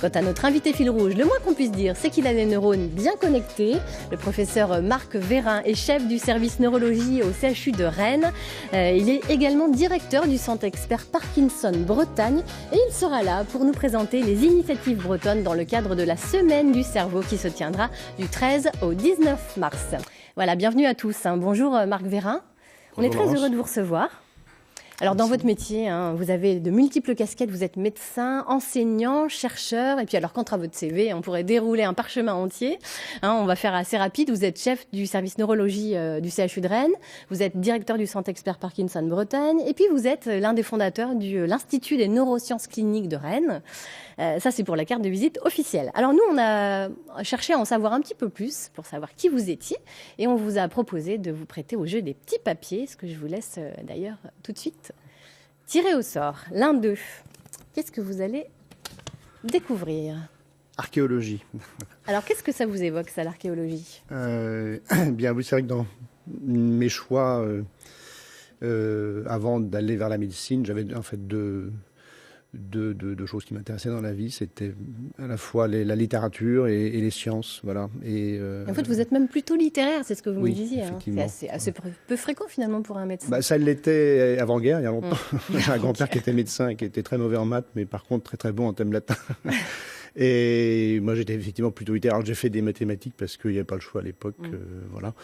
Quant à notre invité fil rouge, le moins qu'on puisse dire, c'est qu'il a les neurones bien connectés. Le professeur Marc Vérin est chef du service neurologie au CHU de Rennes. Il est également directeur du centre expert Parkinson Bretagne et il sera là pour nous présenter les initiatives bretonnes dans le cadre de la Semaine du cerveau qui se tiendra du 13 au 19 mars. Voilà, bienvenue à tous. Bonjour Marc Vérin. On est très heureux de vous recevoir. Alors dans votre métier, vous avez de multiples casquettes, vous êtes médecin, enseignant, chercheur, et puis alors contre à votre CV, on pourrait dérouler un parchemin entier. On va faire assez rapide, vous êtes chef du service neurologie du CHU de Rennes, vous êtes directeur du centre expert Parkinson Bretagne, et puis vous êtes l'un des fondateurs de l'Institut des neurosciences cliniques de Rennes. Ça c'est pour la carte de visite officielle. Alors nous on a cherché à en savoir un petit peu plus pour savoir qui vous étiez, et on vous a proposé de vous prêter au jeu des petits papiers, ce que je vous laisse d'ailleurs tout de suite tirer au sort. L'un d'eux, qu'est-ce que vous allez découvrir? Archéologie. Alors, qu'est-ce que ça vous évoque, ça, l'archéologie? Bien, oui, c'est vrai que dans mes choix, avant d'aller vers la médecine, j'avais en fait deux choses qui m'intéressaient dans la vie. C'était à la fois la littérature et les sciences. Voilà. En fait, vous êtes même plutôt littéraire, c'est ce que vous me disiez. C'est assez peu fréquent, finalement, pour un médecin. Ça l'était avant-guerre, il y a longtemps. J'ai un grand-père qui était médecin et qui était très mauvais en maths, mais par contre très très bon en thème latin. Et moi, j'étais effectivement plutôt littéraire. Alors, j'ai fait des mathématiques parce qu'il n'y avait pas le choix à l'époque. Voilà.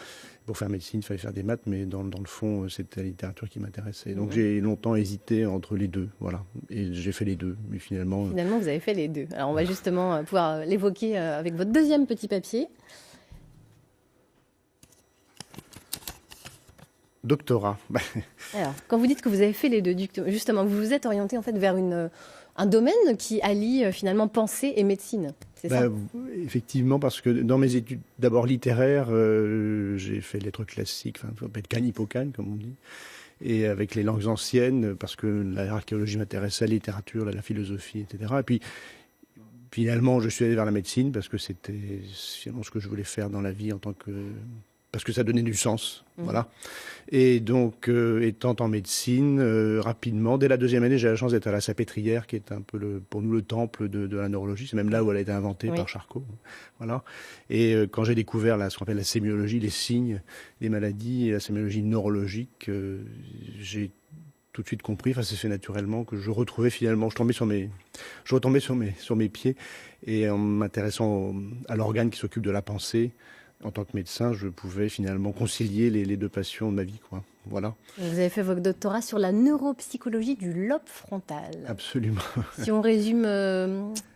Pour faire médecine, il fallait faire des maths, mais dans le fond, c'était la littérature qui m'intéressait. Donc, j'ai longtemps hésité entre les deux. Voilà. Et j'ai fait les deux. Mais finalement, vous avez fait les deux. Alors, on va justement pouvoir l'évoquer avec votre deuxième petit papier. Doctorat. Alors, quand vous dites que vous avez fait les deux, justement, vous vous êtes orienté en fait vers un domaine qui allie finalement pensée et médecine, c'est ça? Effectivement, parce que dans mes études d'abord littéraires, j'ai fait lettres classiques, ça peut être Cannes-Hippocane, comme on dit, et avec les langues anciennes, parce que l'archéologie m'intéressait, la littérature, la philosophie, etc. Et puis, finalement, je suis allé vers la médecine, parce que c'était finalement ce que je voulais faire dans la vie en tant que... parce que ça donnait du sens, voilà. Et donc, étant en médecine, rapidement, dès la deuxième année, j'ai la chance d'être à la Salpêtrière, qui est un peu pour nous le temple de la neurologie. C'est même là où elle a été inventée par Charcot, voilà. Et quand j'ai découvert ce qu'on appelle la sémiologie, les signes, les maladies, et la sémiologie neurologique, j'ai tout de suite compris, ça s'est fait naturellement, que je retrouvais finalement, je retombais sur mes pieds, et en m'intéressant à l'organe qui s'occupe de la pensée. En tant que médecin, je pouvais finalement concilier les deux passions de ma vie, quoi. Voilà. Et vous avez fait votre doctorat sur la neuropsychologie du lobe frontal. Absolument. Si on résume,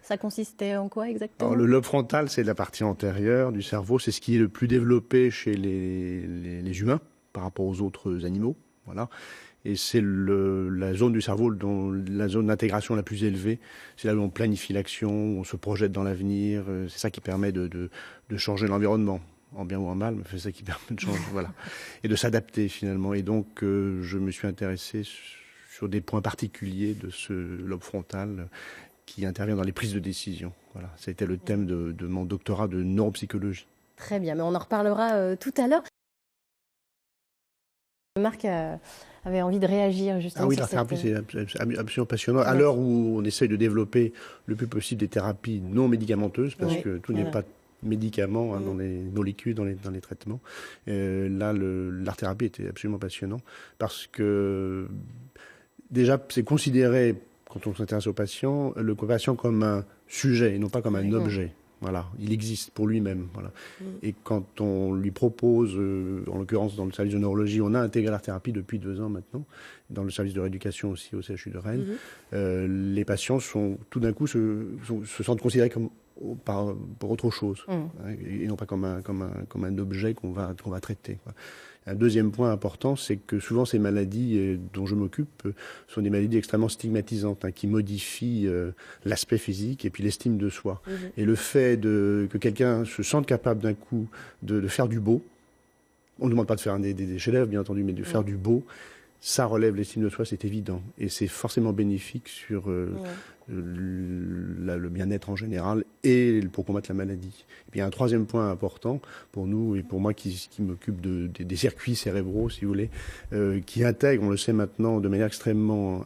ça consistait en quoi exactement? Alors, le lobe frontal, c'est la partie antérieure du cerveau. C'est ce qui est le plus développé chez les humains par rapport aux autres animaux. Voilà. Et c'est la zone du cerveau, la zone d'intégration la plus élevée. C'est là où on planifie l'action, où on se projette dans l'avenir. C'est ça qui permet de changer l'environnement, en bien ou en mal, mais c'est ça qui permet de changer, voilà. Et de s'adapter finalement. Et donc, je me suis intéressé sur des points particuliers de ce lobe frontal qui intervient dans les prises de décision. Voilà. Ça a été le thème de mon doctorat de neuropsychologie. Très bien, mais on en reparlera tout à l'heure. Marc avait envie de réagir justement. Ah oui, la thérapie, c'est absolument passionnant. À l'heure où on essaye de développer le plus possible des thérapies non médicamenteuses, parce que tout n'est pas médicament dans les molécules, dans les traitements. Là, l'art-thérapie était absolument passionnant, parce que déjà, c'est considéré, quand on s'intéresse au patient comme un sujet et non pas comme un objet. Voilà, il existe pour lui-même. Voilà. Et quand on lui propose, en l'occurrence dans le service de neurologie, on a intégré l'art-thérapie depuis 2 ans maintenant, dans le service de rééducation aussi au CHU de Rennes, les patients tout d'un coup se sentent considérés comme pour autre chose, et non pas comme un objet qu'on va traiter, quoi. Un deuxième point important, c'est que souvent ces maladies dont je m'occupe sont des maladies extrêmement stigmatisantes, qui modifient l'aspect physique et puis l'estime de soi. Et le fait que quelqu'un se sente capable d'un coup de faire du beau, on ne demande pas de faire des chefs-d'œuvre bien entendu, mais de faire du beau, ça relève l'estime de soi, c'est évident. Et c'est forcément bénéfique sur le bien-être en général et pour combattre la maladie. Et puis il y a un troisième point important pour nous et pour moi qui m'occupe des circuits cérébraux, si vous voulez, qui intègrent, on le sait maintenant, de manière extrêmement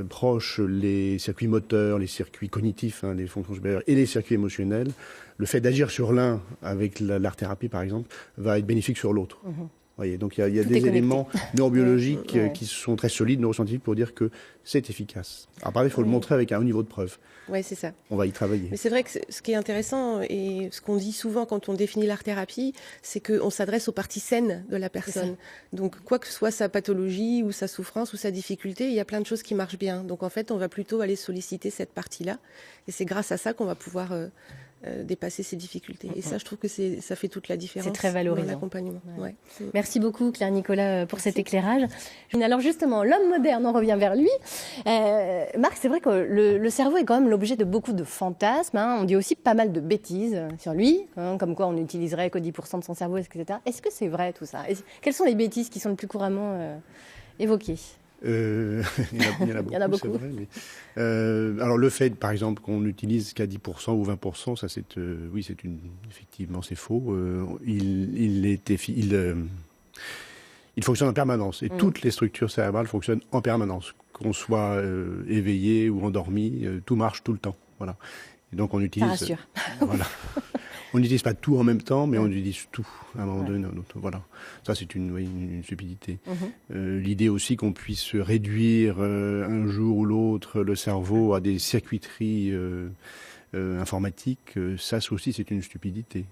proche, les circuits moteurs, les circuits cognitifs, les fonctions supérieures et les circuits émotionnels. Le fait d'agir sur l'un avec l'art-thérapie, par exemple, va être bénéfique sur l'autre. Voyez, donc il y a des éléments neurobiologiques qui sont très solides, neuroscientifiques, pour dire que c'est efficace. Après, il faut le montrer avec un haut niveau de preuve. Oui, c'est ça. On va y travailler. Mais c'est vrai que ce qui est intéressant et ce qu'on dit souvent quand on définit l'art-thérapie, c'est qu'on s'adresse aux parties saines de la personne. Donc, quoi que soit sa pathologie ou sa souffrance ou sa difficulté, il y a plein de choses qui marchent bien. Donc, en fait, on va plutôt aller solliciter cette partie-là. Et c'est grâce à ça qu'on va pouvoir dépasser ces difficultés. Et ça, je trouve que ça fait toute la différence. C'est très valorisant. Dans l'accompagnement. Ouais. Merci beaucoup, Claire Nicolas, pour cet éclairage. Alors justement, l'homme moderne, on revient vers lui. Marc, c'est vrai que le cerveau est quand même l'objet de beaucoup de fantasmes. On dit aussi pas mal de bêtises sur lui, comme quoi on n'utiliserait que 10% de son cerveau, etc. Est-ce que c'est vrai tout ça? Quelles sont les bêtises qui sont le plus couramment évoquées? Il y en a beaucoup. C'est vrai, mais, alors le fait, par exemple, qu'on n'utilise qu'à 10% ou 20%, ça effectivement c'est faux. Il fonctionne en permanence et toutes les structures cérébrales fonctionnent en permanence, qu'on soit éveillé ou endormi, tout marche tout le temps. Voilà. Et donc on utilise. Ça rassure. Voilà. On n'utilise pas tout en même temps, mais on utilise tout à un moment donné. Voilà. Ça, c'est une stupidité. L'idée aussi qu'on puisse réduire un jour ou l'autre le cerveau à des circuiteries informatiques, ça aussi, c'est une stupidité.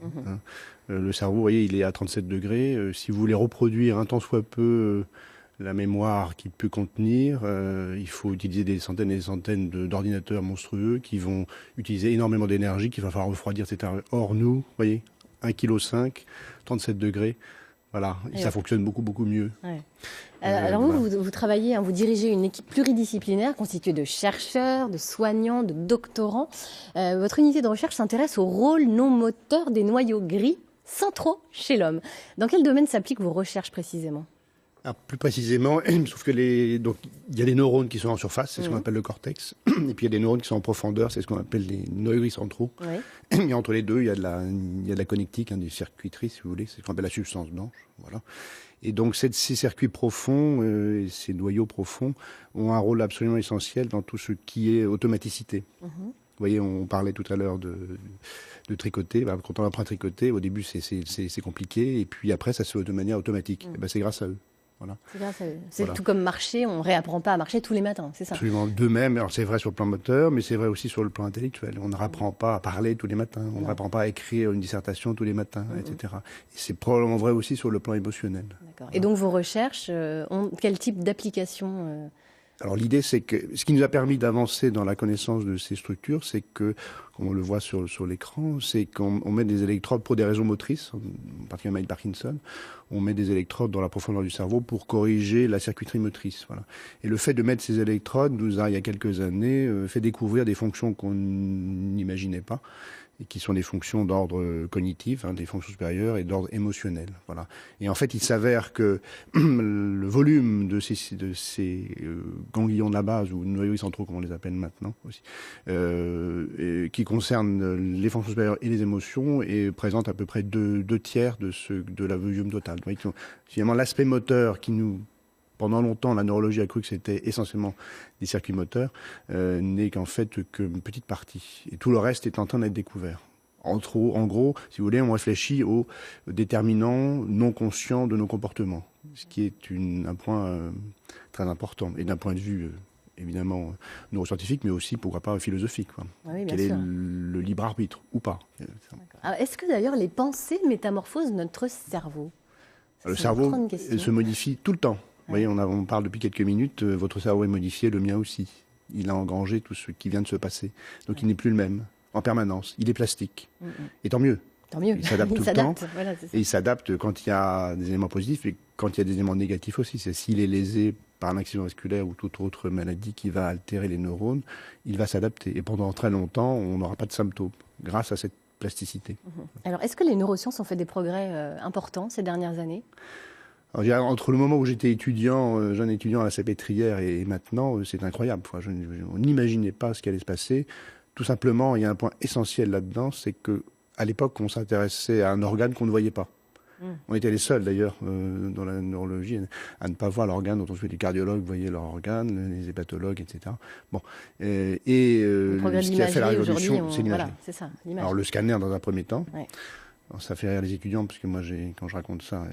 Le cerveau, vous voyez, il est à 37 degrés. Si vous voulez reproduire un tant soit peu la mémoire qu'il peut contenir, il faut utiliser des centaines et des centaines d'ordinateurs monstrueux qui vont utiliser énormément d'énergie, qu'il va falloir refroidir, etc. Or, nous, vous voyez, 1,5 kg, 37 degrés, voilà, et ça fonctionne beaucoup, beaucoup mieux. Ouais. Alors vous travaillez, vous dirigez une équipe pluridisciplinaire constituée de chercheurs, de soignants, de doctorants. Votre unité de recherche s'intéresse au rôle non moteur des noyaux gris centraux chez l'homme. Dans quel domaine s'appliquent vos recherches précisément ? Alors, plus précisément, sauf que il y a des neurones qui sont en surface, c'est ce qu'on appelle le cortex, et puis il y a des neurones qui sont en profondeur, c'est ce qu'on appelle les noyaux gris centraux. Et entre les deux, il y a de la connectique, des circuiteries, si vous voulez, c'est ce qu'on appelle la substance blanche. Voilà. Et donc ces circuits profonds, ces noyaux profonds, ont un rôle absolument essentiel dans tout ce qui est automaticité. Vous voyez, on parlait tout à l'heure de tricoter. Quand on apprend à tricoter, au début c'est compliqué, et puis après ça se fait de manière automatique. Et c'est grâce à eux. Voilà. C'est tout comme marcher, on ne réapprend pas à marcher tous les matins, c'est ça? Absolument, de même. Alors c'est vrai sur le plan moteur, mais c'est vrai aussi sur le plan intellectuel. On ne réapprend pas à parler tous les matins, on ne réapprend pas à écrire une dissertation tous les matins, etc. Et c'est probablement vrai aussi sur le plan émotionnel. D'accord. Et donc vos recherches ont quel type d'application Alors l'idée, c'est que ce qui nous a permis d'avancer dans la connaissance de ces structures, c'est que, comme on le voit sur l'écran, c'est qu'on met des électrodes pour des réseaux motrices, particulièrement de Parkinson, on met des électrodes dans la profondeur du cerveau pour corriger la circuiterie motrice. Voilà. Et le fait de mettre ces électrodes nous a, il y a quelques années, fait découvrir des fonctions qu'on n'imaginait pas, et qui sont des fonctions d'ordre cognitif, des fonctions supérieures et d'ordre émotionnel. Voilà. Et en fait, il s'avère que le volume de ces ganglions de la base, ou noyaux centraux, comme on les appelle maintenant aussi, qui concernent les fonctions supérieures et les émotions, et présente à peu près deux tiers de la volume totale. Finalement, l'aspect moteur qui nous... Pendant longtemps, la neurologie a cru que c'était essentiellement des circuits moteurs, n'est qu'en fait qu'une petite partie. Et tout le reste est en train d'être découvert. En gros, si vous voulez, on réfléchit aux déterminants non conscients de nos comportements, ce qui est un point très important, et d'un point de vue évidemment neuroscientifique, mais aussi, pourquoi pas, philosophique. Oui, quel est le libre arbitre, ou pas. Alors, est-ce que d'ailleurs les pensées métamorphosent notre cerveau? Le cerveau se modifie tout le temps. Vous voyez, on parle depuis quelques minutes, votre cerveau est modifié, le mien aussi. Il a engrangé tout ce qui vient de se passer. Donc il n'est plus le même, en permanence. Il est plastique. Et tant mieux. Tant mieux. Il s'adapte tout le temps. Voilà, et il s'adapte quand il y a des éléments positifs et quand il y a des éléments négatifs aussi. C'est s'il est lésé par un accident vasculaire ou toute autre maladie qui va altérer les neurones, il va s'adapter. Et pendant très longtemps, on n'aura pas de symptômes grâce à cette plasticité. Alors, est-ce que les neurosciences ont fait des progrès importants ces dernières années ? Alors, entre le moment où j'étais étudiant, jeune étudiant à la Salpêtrière et maintenant, c'est incroyable. Enfin, on n'imaginait pas ce qui allait se passer. Tout simplement, il y a un point essentiel là-dedans, c'est que à l'époque, on s'intéressait à un organe qu'on ne voyait pas. On était les seuls d'ailleurs dans la neurologie à ne pas voir l'organe dont on suit. Les cardiologues voyaient leur organe, les hépatologues, etc. Bon, ce qui a fait la révolution, c'est l'imagerie. Voilà, c'est ça, l'image. Alors le scanner dans un premier temps. Ouais. Alors, ça fait rire les étudiants parce que moi, quand je raconte ça,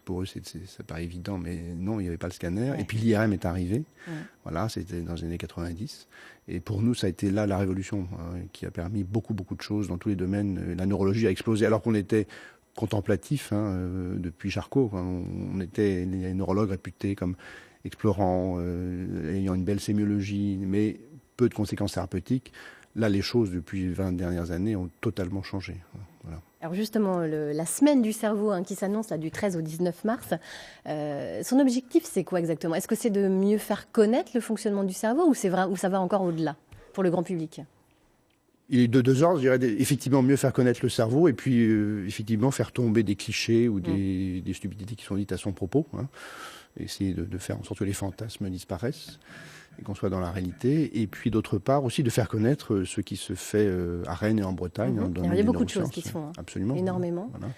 pour eux, ça paraît évident, mais non, il n'y avait pas le scanner. Ouais. Et puis l'IRM est arrivé. Ouais. Voilà, c'était dans les années 90. Et pour nous, ça a été là la révolution qui a permis beaucoup de choses dans tous les domaines. La neurologie a explosé alors qu'on était contemplatif depuis Charcot. On était les neurologues réputés comme explorants, ayant une belle sémiologie, mais peu de conséquences thérapeutiques. Là, les choses, depuis les 20 dernières années, ont totalement changé. Voilà. Alors justement, la semaine du cerveau qui s'annonce là, du 13 au 19 mars, son objectif, c'est quoi exactement? Est-ce que c'est de mieux faire connaître le fonctionnement du cerveau ou ça va encore au-delà pour le grand public? Il est de deux ordres, je dirais, effectivement mieux faire connaître le cerveau et puis effectivement faire tomber des clichés ou des stupidités qui sont dites à son propos. Essayer de faire en sorte que les fantasmes disparaissent et qu'on soit dans la réalité. Et puis d'autre part aussi de faire connaître ce qui se fait à Rennes et en Bretagne. Il y a beaucoup de choses qui se font. Absolument. Énormément. Voilà.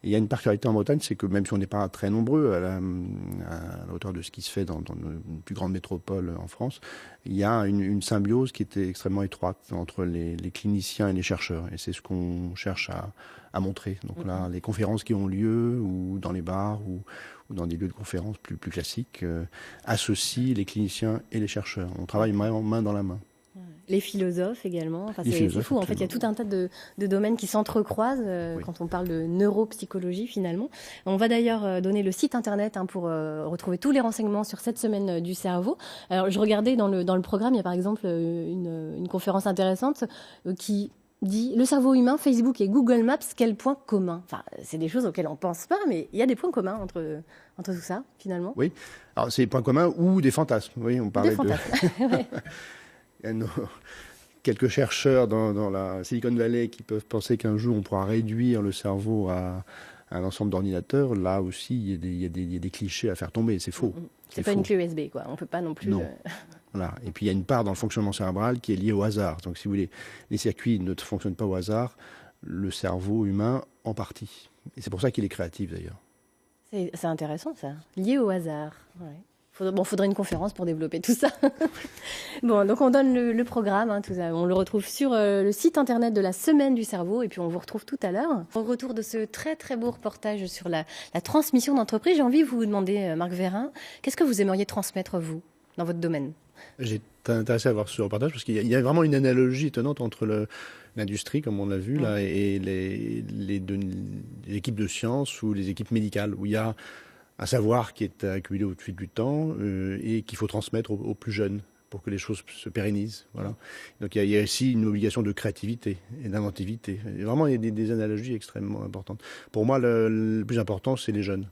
Et il y a une particularité en Bretagne, c'est que même si on n'est pas très nombreux à la hauteur de ce qui se fait dans une plus grande métropole en France, il y a une symbiose qui était extrêmement étroite entre les cliniciens et les chercheurs. Et c'est ce qu'on cherche à montrer. Donc là, les conférences qui ont lieu, ou dans les bars, ou dans des lieux de conférences plus classiques, associent les cliniciens et les chercheurs. On travaille vraiment main dans la main. Les philosophes également. Enfin, c'est fou. En fait, il y a tout un tas de domaines qui s'entrecroisent quand on parle de neuropsychologie finalement. On va d'ailleurs donner le site internet pour retrouver tous les renseignements sur cette semaine du cerveau. Alors, je regardais dans le programme, il y a par exemple une conférence intéressante qui dit le cerveau humain, Facebook et Google Maps, quel point commun? Enfin, c'est des choses auxquelles on ne pense pas, mais il y a des points communs entre tout ça finalement. Oui. Alors, c'est des points communs ou des fantasmes. Oui, on parlait des fantasmes. Ouais. Il y a quelques chercheurs dans la Silicon Valley qui peuvent penser qu'un jour on pourra réduire le cerveau à un ensemble d'ordinateurs. Là aussi, il y a des clichés à faire tomber. C'est faux. C'est pas faux. Une clé USB, quoi. On peut pas non plus. Non. Voilà. Et puis il y a une part dans le fonctionnement cérebral qui est liée au hasard. Donc si vous voulez, les circuits ne fonctionnent pas au hasard. Le cerveau humain en partie. Et c'est pour ça qu'il est créatif d'ailleurs. C'est intéressant ça. Lié au hasard. Ouais. Faudrait une conférence pour développer tout ça. Bon, donc on donne le programme, tout ça. On le retrouve sur le site internet de la Semaine du cerveau et puis on vous retrouve tout à l'heure. Au retour de ce très très beau reportage sur la transmission d'entreprise, j'ai envie de vous demander, Marc Vérin, qu'est-ce que vous aimeriez transmettre, vous, dans votre domaine? J'ai été intéressé à voir ce reportage parce qu'il y a vraiment une analogie étonnante entre l'industrie, comme on l'a vu, là, et les équipes de sciences ou les équipes médicales, où il y a un savoir qui est accumulé au fil du temps et qu'il faut transmettre aux plus jeunes pour que les choses se pérennisent. Voilà. Donc il y a ici une obligation de créativité et d'inventivité. Et vraiment, il y a des analogies extrêmement importantes. Pour moi, le plus important, c'est les jeunes.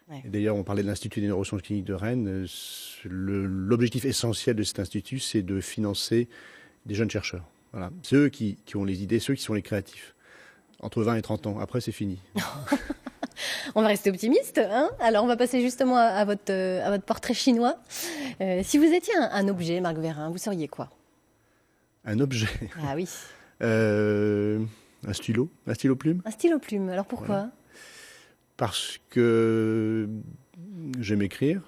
Ouais. D'ailleurs, on parlait de l'Institut des neurosciences cliniques de Rennes. L'objectif essentiel de cet institut, c'est de financer des jeunes chercheurs. Voilà. C'est eux qui ont les idées, ceux qui sont les créatifs. Entre 20 et 30 ans. Après, c'est fini. On va rester optimiste. Alors, on va passer justement à votre portrait chinois. Si vous étiez un objet, Marc Vérin, vous seriez quoi? Un objet? Ah oui. Un stylo plume. Un stylo plume. Alors, pourquoi? Voilà. Parce que j'aime écrire.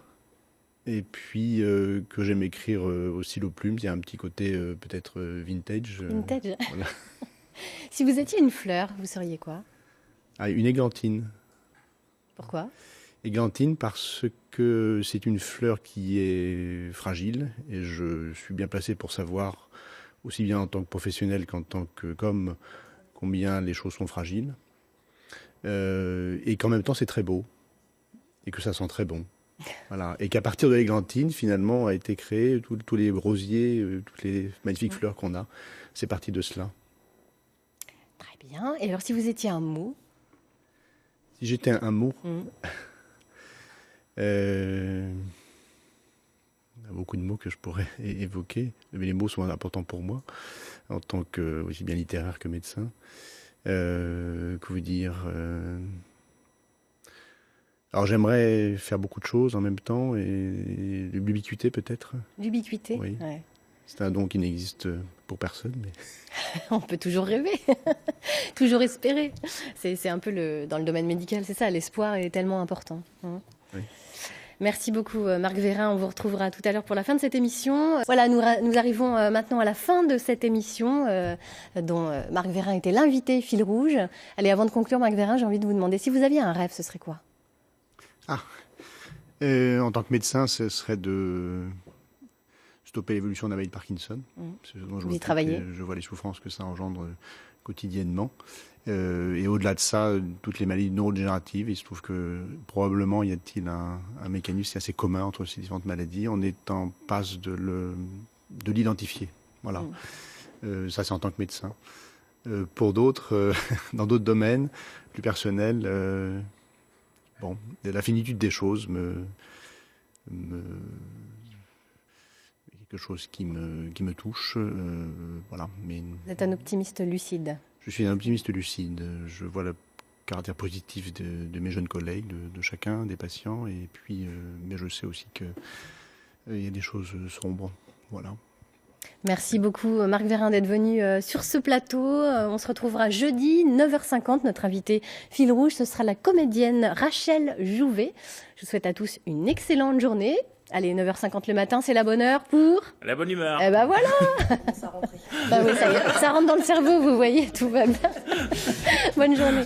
Et puis que j'aime écrire au stylo plume. Il y a un petit côté peut-être vintage. Vintage. Voilà. Si vous étiez une fleur, vous seriez quoi? Une églantine. Pourquoi? Églantine parce que c'est une fleur qui est fragile et je suis bien placé pour savoir, aussi bien en tant que professionnel qu'en tant qu'homme, combien les choses sont fragiles. Et qu'en même temps c'est très beau et que ça sent très bon. Voilà. Et qu'à partir de l'églantine, finalement, a été créé tous les rosiers, toutes les magnifiques fleurs qu'on a. C'est parti de cela. Très bien. Et alors si vous étiez un mot? Si j'étais un mot, il y a beaucoup de mots que je pourrais évoquer, mais les mots sont importants pour moi, en tant que aussi bien littéraire que médecin. Que vous dire Alors j'aimerais faire beaucoup de choses en même temps et l'ubiquité peut-être. L'ubiquité. Oui. Ouais. C'est un don qui n'existe pour personne. Mais... On peut toujours rêver, toujours espérer. C'est un peu dans le domaine médical, c'est ça, l'espoir est tellement important. Oui. Merci beaucoup Marc Vérin, on vous retrouvera tout à l'heure pour la fin de cette émission. Voilà, nous arrivons maintenant à la fin de cette émission dont Marc Vérin était l'invité fil rouge. Allez, avant de conclure Marc Vérin, j'ai envie de vous demander si vous aviez un rêve, ce serait quoi? En tant que médecin, ce serait de stopper l'évolution de la maladie de Parkinson. Vous y travaillez. Je vois les souffrances que ça engendre quotidiennement. Et au-delà de ça, toutes les maladies neurodégénératives, il se trouve que probablement y a-t-il un mécanisme assez commun entre ces différentes maladies. On est en passe de l'identifier. Voilà. Ça, c'est en tant que médecin. Pour d'autres, dans d'autres domaines plus personnels, la finitude des choses quelque chose qui me touche. Voilà. Mais vous êtes un optimiste lucide. Je suis un optimiste lucide. Je vois le caractère positif de mes jeunes collègues, de chacun, des patients. Et puis, mais je sais aussi qu'il y a des choses sombres. Voilà. Merci beaucoup Marc Vérin d'être venu sur ce plateau. On se retrouvera jeudi 9h50. Notre invitée fil rouge, ce sera la comédienne Rachel Jouvet. Je vous souhaite à tous une excellente journée. Allez, 9h50 le matin, c'est la bonne heure pour... La bonne humeur. Eh ben voilà. Bah oui, ça y est, ça rentre dans le cerveau, vous voyez, tout va bien. Bonne journée.